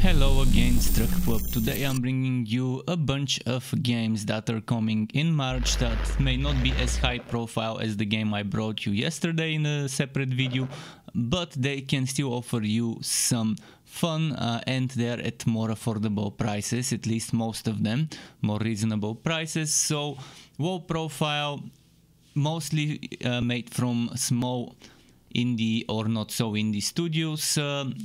Hello again, Struck. Today I'm bringing you a bunch of games that are coming in March that may not be as high profile as the game I brought you yesterday in a separate video, but they can still offer you some fun and they're at more affordable prices, at least most of them, more reasonable prices. So low profile, mostly made from small indie or not so indie studios.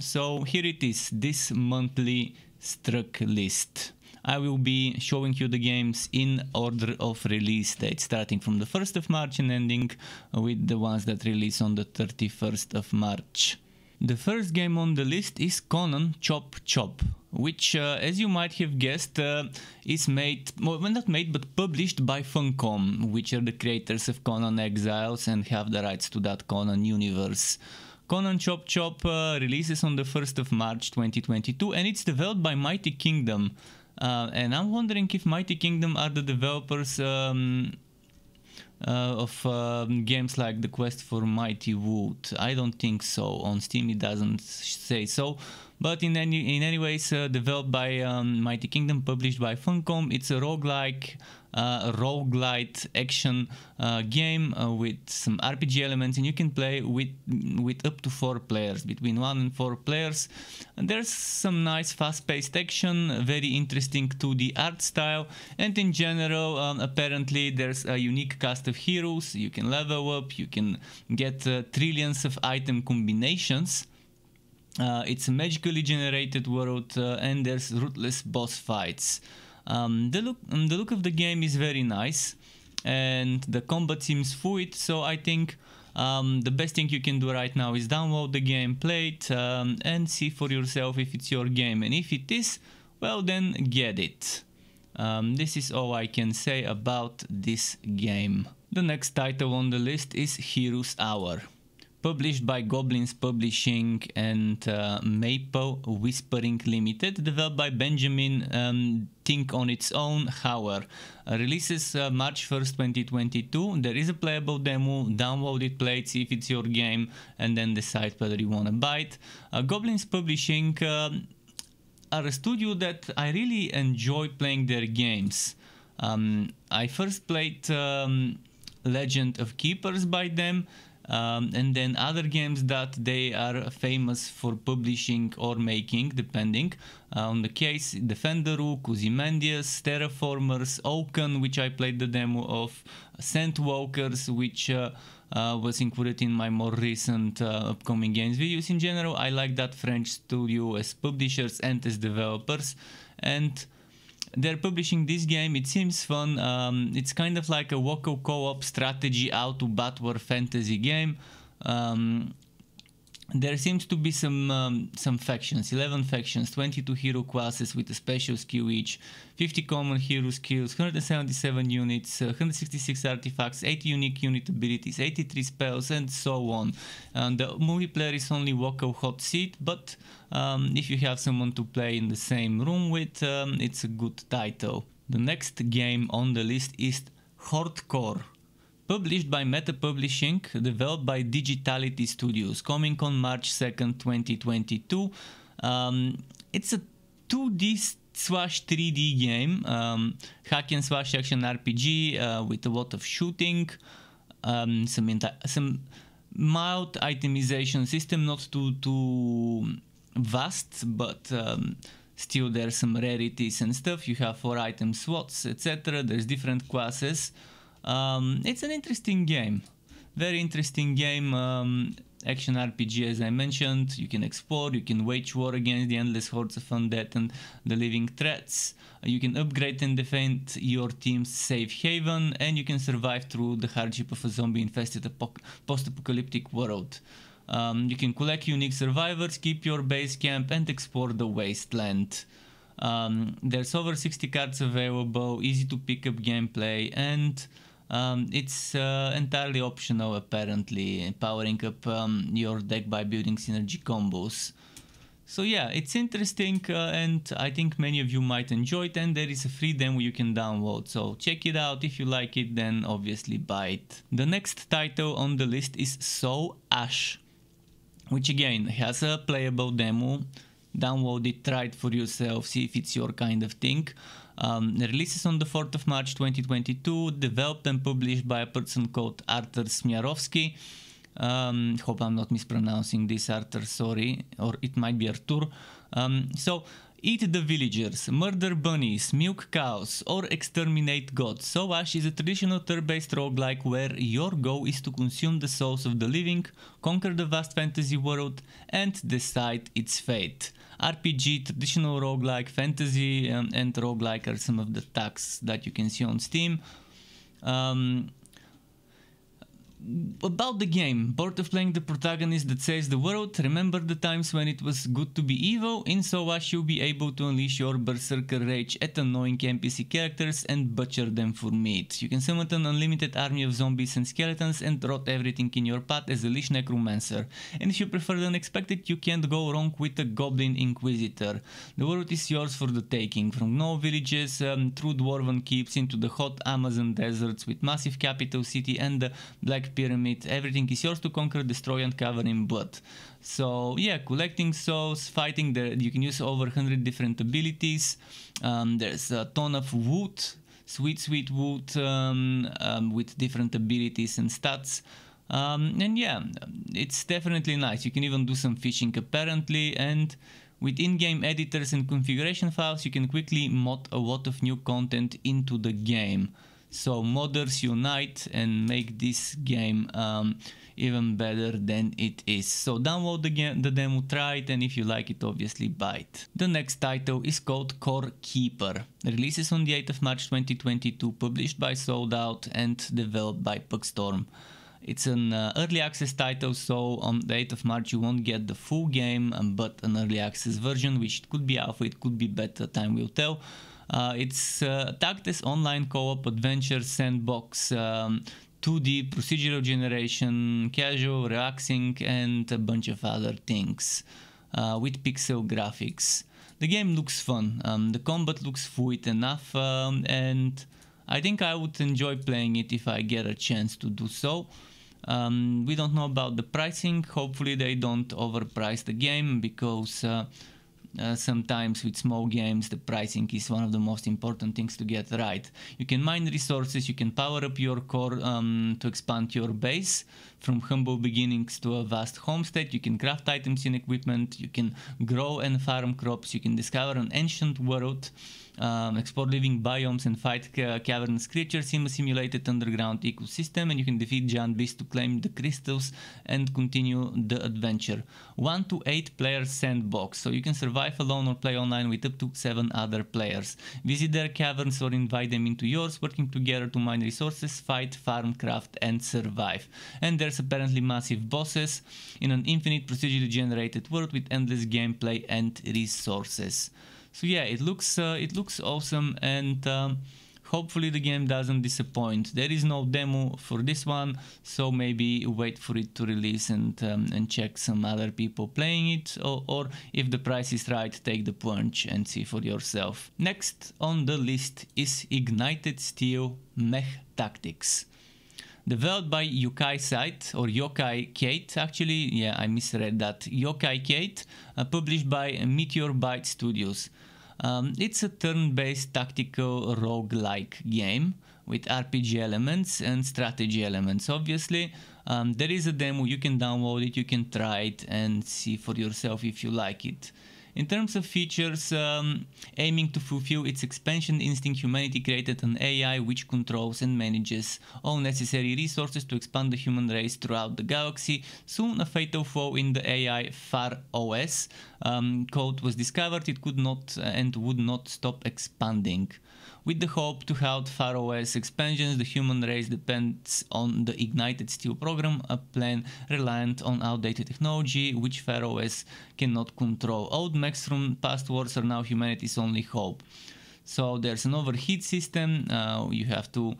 So here it is, this monthly Struck list. I will be showing you the games in order of release date, starting from the 1st of March and ending with the ones that release on the 31st of March. The first game on the list is Conan Chop Chop, which as you might have guessed is made, well not made, but published by Funcom, which are the creators of Conan Exiles and have the rights to that Conan universe. Conan Chop Chop releases on the 1st of March 2022 and it's developed by Mighty Kingdom. And I'm wondering if Mighty Kingdom are the developers of games like The Quest for Mighty Wood. I don't think so. On Steam it doesn't say so, but in any ways developed by Mighty Kingdom, published by Funcom. It's a roguelike, roguelite action game with some RPG elements, and you can play with up to 4 players, between 1 and 4 players. And there's some nice fast-paced action, very interesting 2D art style, and in general apparently there's a unique cast of heroes. You can level up, you can get trillions of item combinations. It's a magically generated world and there's ruthless boss fights. The look of the game is very nice and the combat seems fluid, so I think the best thing you can do right now is download the game, play it and see for yourself if it's your game, and if it is, well then get it. This is all I can say about this game. The next title on the list is Heroes Hauer. Published by Goblins Publishing and Maple Whispering Limited, developed by Benjamin ThingOnItsOwn Hauer. Releases March 1st 2022. There is a playable demo, download it, play it, see if it's your game, and then decide whether you want to buy it. Goblins Publishing are a studio that I really enjoy playing their games. I first played Legend of Keepers by them, and then other games that they are famous for publishing or making, depending on the case. Defenderu, Kuzimendias, Terraformers, Oaken, which I played the demo of, Sandwalkers, which was included in my more recent upcoming games videos. In general, I like that French studio as publishers and as developers, and they're publishing this game. It seems fun. It's kind of like a local co-op strategy auto-battle fantasy game. There seems to be some factions, 11 factions, 22 hero classes with a special skill each, 50 common hero skills, 177 units, 166 artifacts, 80 unique unit abilities, 83 spells, and so on. The multiplayer is only local hot seat, but if you have someone to play in the same room with, it's a good title. The next game on the list is HordeCore. Published by Meta Publishing, developed by Digitality Studios, coming on March 2nd, 2022. It's a 2D/3D game, hack and slash action RPG with a lot of shooting, some mild itemization system, not too vast, but still there's some rarities and stuff. You have 4 item slots, etc. There's different classes. It's an interesting game, very interesting game, action RPG as I mentioned. You can explore, you can wage war against the endless hordes of undead and the living threats. You can upgrade and defend your team's safe haven, and you can survive through the hardship of a zombie infested post-apocalyptic world. You can collect unique survivors, keep your base camp, and explore the wasteland. There's over 60 cards available, easy to pick up gameplay, and it's entirely optional apparently, powering up your deck by building synergy combos. So yeah, it's interesting and I think many of you might enjoy it, and there is a free demo you can download, so check it out. If you like it, then obviously buy it. The next title on the list is Soulash, which again has a playable demo, download it, try it for yourself, see if it's your kind of thing. Releases on the 4th of March 2022, developed and published by a person called Artur Smiarowski. Hope I'm not mispronouncing this, Artur, sorry, or it might be Artur. So, eat the villagers, murder bunnies, milk cows, or exterminate gods. Soulash is a traditional turn-based roguelike where your goal is to consume the souls of the living, conquer the vast fantasy world, and decide its fate. RPG, traditional roguelike, fantasy, and roguelike are some of the tags that you can see on Steam. About the game, bored of playing the protagonist that saves the world, remember the times when it was good to be evil? In Soulash you'll be able to unleash your berserker rage at annoying NPC characters and butcher them for meat. You can summon an unlimited army of zombies and skeletons and rot everything in your path as a Lich Necromancer. And if you prefer the unexpected, you can't go wrong with a Goblin Inquisitor. The world is yours for the taking, from no villages through dwarven keeps into the hot Amazon deserts with massive capital city and the Black Pyramid. Everything is yours to conquer, destroy, and cover in blood. So yeah, collecting souls, fighting, there you can use over 100 different abilities. There's a ton of wood, sweet wood, with different abilities and stats. And yeah, it's definitely nice. You can even do some fishing apparently, and with in-game editors and configuration files you can quickly mod a lot of new content into the game. So modders unite and make this game even better than it is. So download the demo, try it, and if you like it, obviously buy it. The next title is called Core Keeper. Releases on the 8th of March 2022, published by Sold Out and developed by Pugstorm. It's an early access title, so on the 8th of March you won't get the full game, but an early access version, which could be alpha, it could be beta, time will tell. It's tagged as online co-op adventure sandbox, 2D procedural generation, casual, relaxing, and a bunch of other things with pixel graphics. The game looks fun, the combat looks fluid enough, and I think I would enjoy playing it if I get a chance to do so. We don't know about the pricing. Hopefully they don't overprice the game, because sometimes with small games the pricing is one of the most important things to get right. You can mine resources, you can power up your core to expand your base from humble beginnings to a vast homestead. You can craft items and equipment, you can grow and farm crops, you can discover an ancient world, explore living biomes and fight cavernous creatures in a simulated underground ecosystem, and you can defeat giant beasts to claim the crystals and continue the adventure. 1 to 8 player sandbox, so you can survive alone or play online with up to 7 other players. Visit their caverns or invite them into yours, working together to mine resources, fight, farm, craft, and survive. And there's apparently massive bosses in an infinite procedurally generated world with endless gameplay and resources. So yeah, it looks awesome, and hopefully the game doesn't disappoint. There is no demo for this one, so maybe wait for it to release and check some other people playing it, or if the price is right, take the plunge and see for yourself. Next on the list is Ignited Steel Mech Tactics. Developed by Yokai Site, or Yokai Kate actually, yeah, I misread that, Yokai Kate, published by Meteor Byte Studios. It's a turn-based tactical roguelike game with RPG elements and strategy elements, obviously. There is a demo, you can download it, you can try it and see for yourself if you like it. In terms of features, aiming to fulfill its expansion instinct, humanity created an AI which controls and manages all necessary resources to expand the human race throughout the galaxy. Soon a fatal flaw in the AI Far OS code was discovered. It could not and would not stop expanding. With the hope to halt Far OS expansions, the human race depends on the Ignited Steel program, a plan reliant on outdated technology which Far OS cannot control. Old mechs from past wars are now humanity's only hope. So there's an overheat system, you have to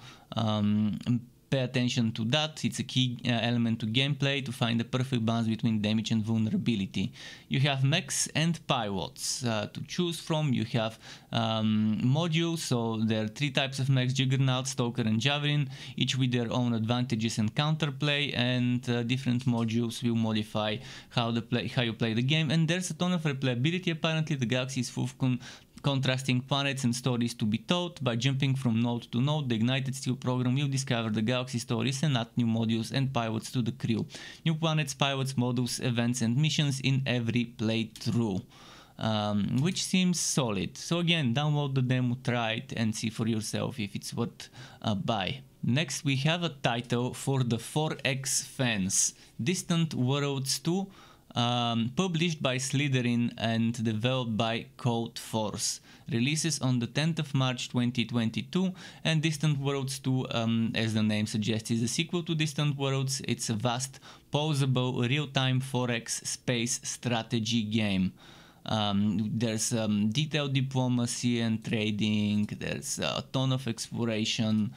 Pay attention to that, it's a key element to gameplay to find the perfect balance between damage and vulnerability. You have mechs and pilots to choose from. You have modules, so there are 3 types of mechs: Juggernaut, Stalker and Javelin, each with their own advantages and counterplay, and different modules will modify how you play the game. And there's a ton of replayability. Apparently the galaxy is full of contrasting planets and stories to be told. By jumping from node to node, the Ignited Steel program will discover the galaxy stories and add new modules and pilots to the crew. New planets, pilots, modules, events and missions in every playthrough, which seems solid. So again, download the demo, try it and see for yourself if it's worth a buy. Next we have a title for the 4X fans, Distant Worlds 2. Published by Slytherin and developed by Codeforce. Releases on the 10th of March 2022, and Distant Worlds 2, as the name suggests, is a sequel to Distant Worlds. It's a vast, pausable, real-time 4X space strategy game. There's detailed diplomacy and trading, there's a ton of exploration,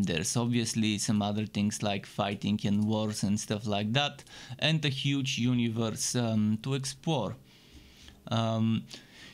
there's obviously some other things like fighting and wars and stuff like that, and a huge universe to explore.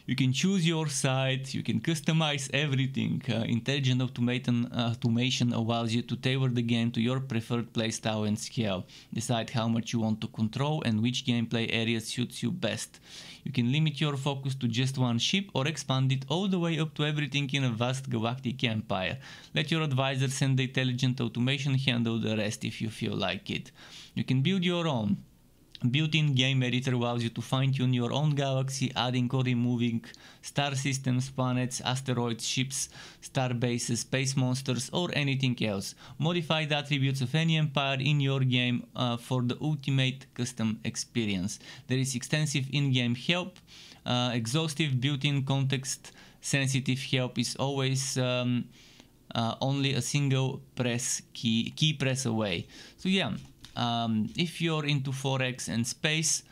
You can choose your side, you can customize everything. Intelligent automation allows you to tailor the game to your preferred playstyle and scale. Decide how much you want to control and which gameplay areas suits you best. You can limit your focus to just one ship or expand it all the way up to everything in a vast galactic empire. Let your advisors and the intelligent automation handle the rest if you feel like it. You can build your own. Built-in game editor allows you to fine-tune your own galaxy, adding or removing star systems, planets, asteroids, ships, star bases, space monsters, or anything else. Modify the attributes of any empire in your game for the ultimate custom experience. There is extensive in-game help. Exhaustive built-in context-sensitive help is always only a single key press away. So yeah. If you're into 4X and space,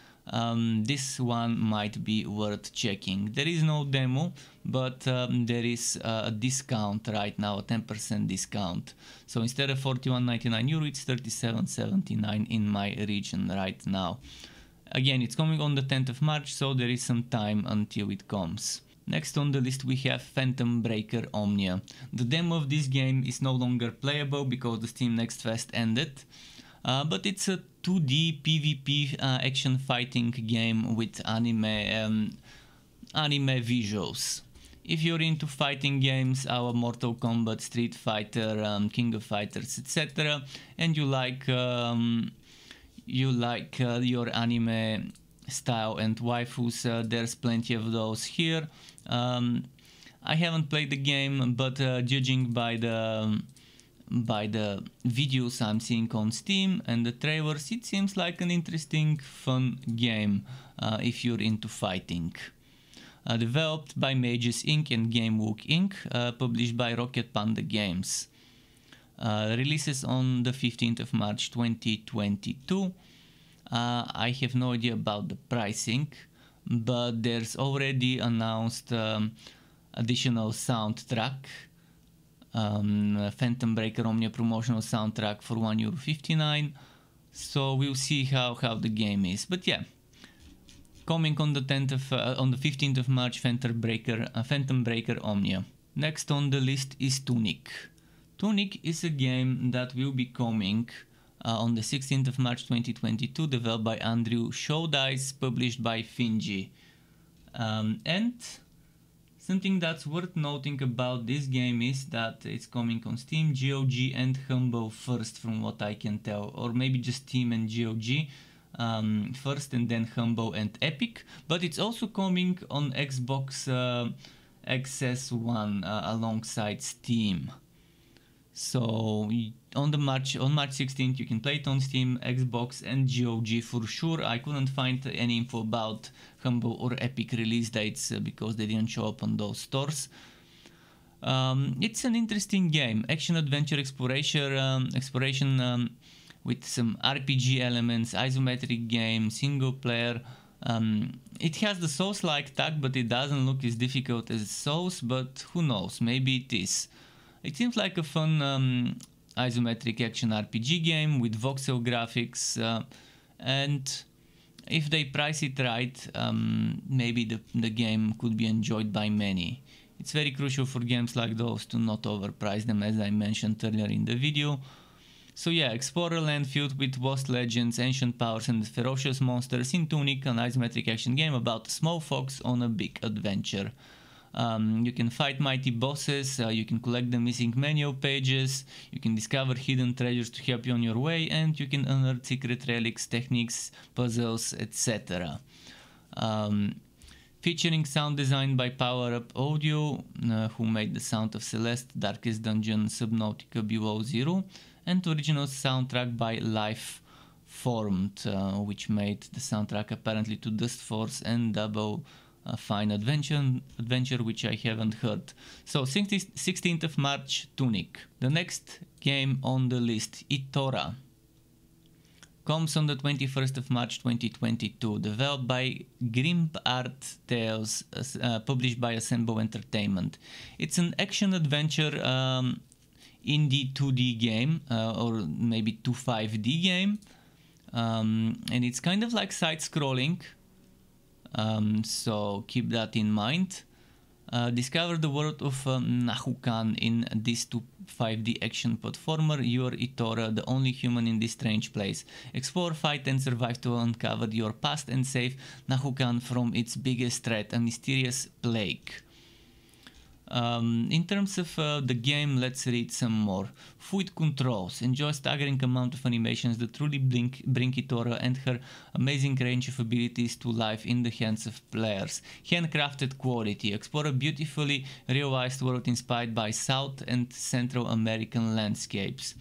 this one might be worth checking. There is no demo, but there is a discount right now, a 10% discount. So instead of €41.99, it's €37.79 in my region right now. Again, it's coming on the 10th of March, so there is some time until it comes. Next on the list we have Phantom Breaker Omnia. The demo of this game is no longer playable because the Steam Next Fest ended. But it's a 2D PvP action fighting game with anime visuals. If you're into fighting games, our Mortal Kombat, Street Fighter, King of Fighters, etc., and you like your anime style and waifus, there's plenty of those here. I haven't played the game, but judging by the videos I'm seeing on Steam and the trailers, it seems like an interesting, fun game if you're into fighting. Developed by Mages Inc. and GameWook Inc., published by Rocket Panda Games. Releases on the 15th of March 2022. I have no idea about the pricing, but there's already announced additional soundtrack. Phantom Breaker Omnia promotional soundtrack for €1.59. So we'll see how the game is. But yeah, coming on the 15th of March, Phantom Breaker Omnia. Next on the list is TUNIC. TUNIC is a game that will be coming on the 16th of March 2022, developed by Andrew Showdice, published by Finji. And something that's worth noting about this game is that it's coming on Steam, GOG and Humble first, from what I can tell, or maybe just Steam and GOG first and then Humble and Epic, but it's also coming on Xbox Access One alongside Steam. So on March 16th you can play it on Steam, Xbox and GOG for sure. I couldn't find any info about Humble or Epic release dates because they didn't show up on those stores. It's an interesting game, action adventure exploration with some RPG elements, isometric game, single player. It has the Souls-like tag, but it doesn't look as difficult as Souls, but who knows, maybe it is. It seems like a fun isometric action RPG game with voxel graphics, and if they price it right, maybe the game could be enjoyed by many. It's very crucial for games like those to not overprice them, as I mentioned earlier in the video. So yeah, explore a land filled with vast legends, ancient powers and ferocious monsters in TUNIC, an isometric action game about a small fox on a big adventure. You can fight mighty bosses, you can collect the missing manual pages, you can discover hidden treasures to help you on your way, and you can unearth secret relics, techniques, puzzles, etc. Featuring sound design by Power Up Audio, who made the sound of Celeste, Darkest Dungeon, Subnautica Below Zero, and original soundtrack by Life Formed, which made the soundtrack apparently to Dust Force and Double Fine Adventure, which I haven't heard. So 16th of March, TUNIC. The next game on the list, ITORAH, comes on the 21st of March 2022, developed by Grimp Art Tales, published by Assemble Entertainment. It's an action-adventure indie 2D game, or maybe 2.5D game, and it's kind of like side-scrolling, so keep that in mind. Discover the world of Nahukan in this 2.5D action platformer. You are ITORAH, the only human in this strange place. Explore, fight and survive to uncover your past and save Nahukan from its biggest threat, a mysterious plague. In terms of the game, let's read some more. Fluid controls. Enjoy staggering amount of animations that truly bring ITORAH and her amazing range of abilities to life in the hands of players. Handcrafted quality. Explore a beautifully realized world inspired by South and Central American landscapes.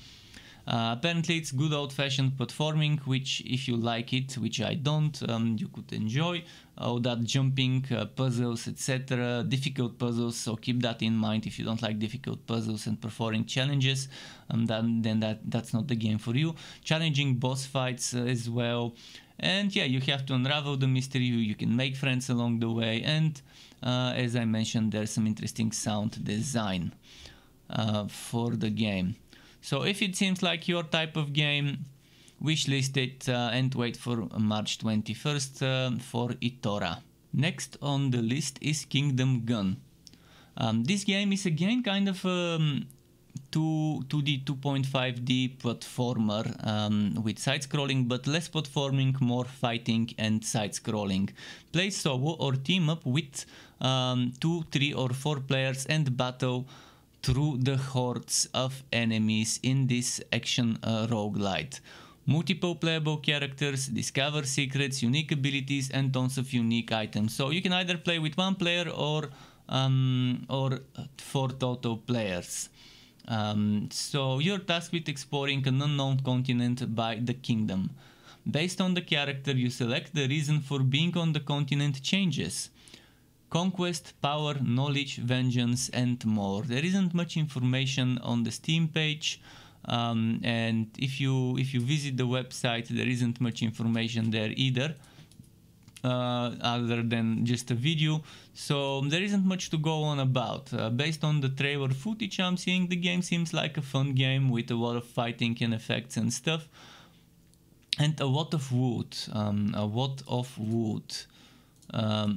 Apparently it's good old-fashioned platforming, which if you like it, which I don't, you could enjoy. All that jumping, puzzles, etc. Difficult puzzles, so keep that in mind. If you don't like difficult puzzles and performing challenges, then that's not the game for you. Challenging boss fights as well. And yeah, you have to unravel the mystery, you can make friends along the way, and as I mentioned, there's some interesting sound design for the game. So if it seems like your type of game, wishlist it and wait for March 21st for ITORAH. Next on the list is Kingdom Gun. This game is again kind of 2D, 2.5D platformer with side-scrolling, but less platforming, more fighting and side-scrolling. Play solo or team up with 2, 3 or 4 players and battle through the hordes of enemies in this action roguelite. Multiple playable characters, discover secrets, unique abilities and tons of unique items. So you can either play with 1 player or 4 total players. So you're tasked with exploring an unknown continent by the kingdom. Based on the character you select, the reason for being on the continent changes. Conquest, power, knowledge, vengeance and more. There isn't much information on the Steam page, and if you visit the website, there isn't much information there either, other than just a video, so there isn't much to go on about. Based on the trailer footage I'm seeing, the game seems like a fun game with a lot of fighting and effects and stuff, and a lot of wood,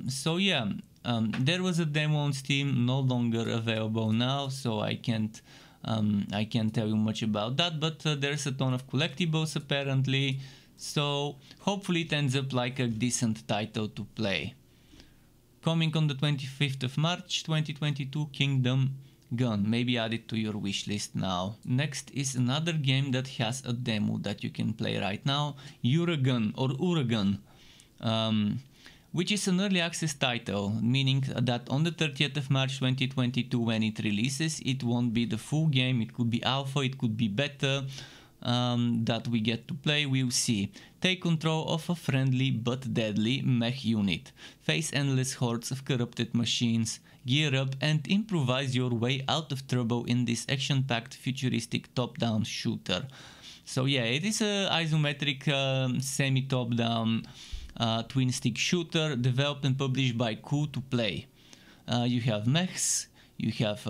so yeah. There was a demo on Steam, no longer available now, so I can't tell you much about that, but there's a ton of collectibles apparently, so hopefully it ends up like a decent title to play. Coming on the 25th of March 2022, Kingdom Gun. Maybe add it to your wishlist now. Next is another game that has a demo that you can play right now, Uragun or Uragun. Which is an early access title, meaning that on the 30th of March 2022 when it releases, it won't be the full game, it could be alpha, it could be beta, that we get to play, we'll see. Take control of a friendly but deadly mech unit, face endless hordes of corrupted machines, gear up and improvise your way out of trouble in this action-packed futuristic top-down shooter. So yeah, it is a isometric semi-top-down twin stick shooter developed and published by Cool to Play. You have mechs, You have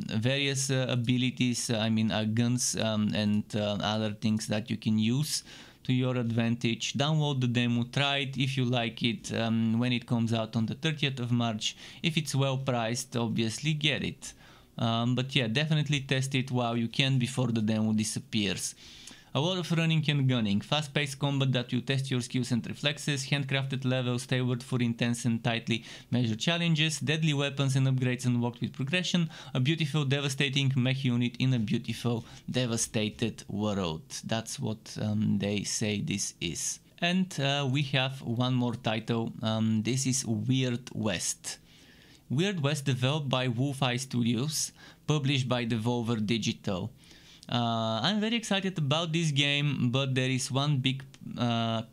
various abilities, I mean guns and other things that you can use to your advantage. Download the demo, try it if you like it when it comes out on the 30th of March. If it's well priced, obviously get it. But yeah, definitely test it while you can before the demo disappears. A lot of running and gunning, fast-paced combat that you test your skills and reflexes, handcrafted levels tailored for intense and tightly measured challenges, deadly weapons and upgrades unlocked with progression, a beautiful devastating mech unit in a beautiful devastated world. That's what they say this is. And we have one more title, this is Weird West. Weird West developed by Wolf-Eye Studios, published by Devolver Digital. I'm very excited about this game, but there is one big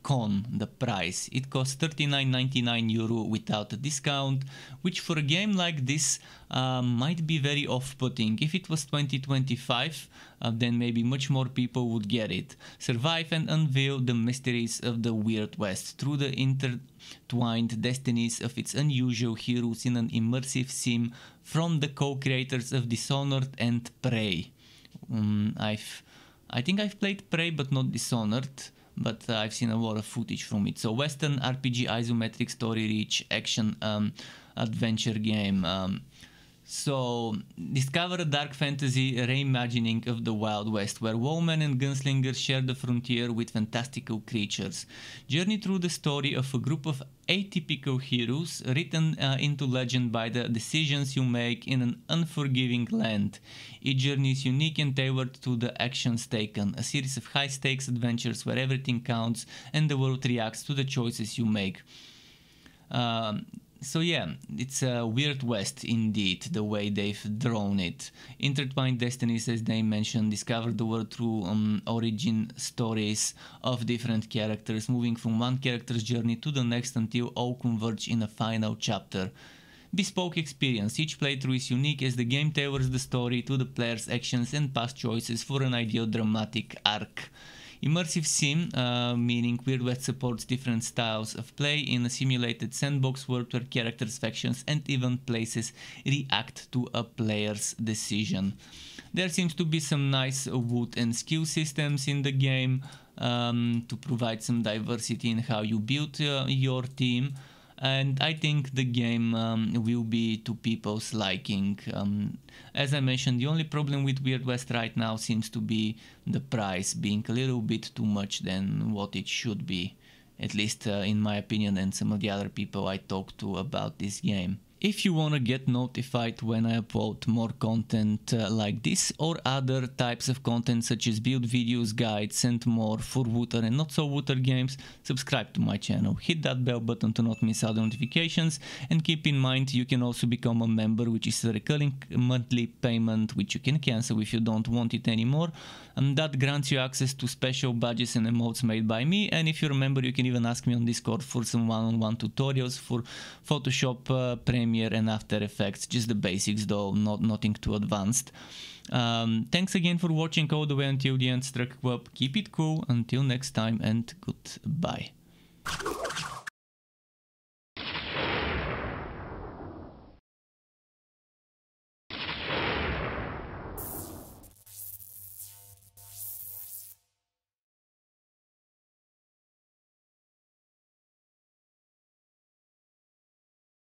con, the price. It costs €39.99 without a discount, which for a game like this might be very off-putting. If it was 2025, then maybe much more people would get it. Survive and unveil the mysteries of the Weird West through the intertwined destinies of its unusual heroes in an immersive sim from the co-creators of Dishonored and Prey. I think I've played Prey but not Dishonored, but I've seen a lot of footage from it. So Western RPG isometric story-rich action adventure game. So discover a dark fantasy reimagining of the Wild West, where wowmen and gunslingers share the frontier with fantastical creatures. Journey through the story of a group of atypical heroes written into legend by the decisions you make in an unforgiving land. Each journey is unique and tailored to the actions taken, a series of high-stakes adventures where everything counts and the world reacts to the choices you make. So yeah, it's a Weird West indeed, the way they've drawn it. Intertwined destinies, as they mentioned, discover the world through origin stories of different characters, moving from one character's journey to the next until all converge in a final chapter. Bespoke experience. Each playthrough is unique as the game tailors the story to the player's actions and past choices for an ideal dramatic arc. Immersive sim, meaning Weird West supports different styles of play in a simulated sandbox world where characters, factions and even places react to a player's decision. There seems to be some nice wood and skill systems in the game to provide some diversity in how you build your team. And I think the game will be to people's liking. As I mentioned, the only problem with Weird West right now seems to be the price being a little bit too much than what it should be. At least in my opinion and some of the other people I talked to about this game. If you wanna get notified when I upload more content like this or other types of content such as build videos, guides and more for Wooter and not so Wooter games, subscribe to my channel, hit that bell button to not miss out the notifications, and keep in mind you can also become a member, which is a recurring monthly payment which you can cancel if you don't want it anymore, and that grants you access to special badges and emotes made by me. And if you're a member, you can even ask me on Discord for some one-on-one tutorials for Photoshop, Premiere and After Effects, just the basics though, nothing too advanced. Thanks again for watching all the way until the end, Struck Club. Keep it cool until next time and goodbye.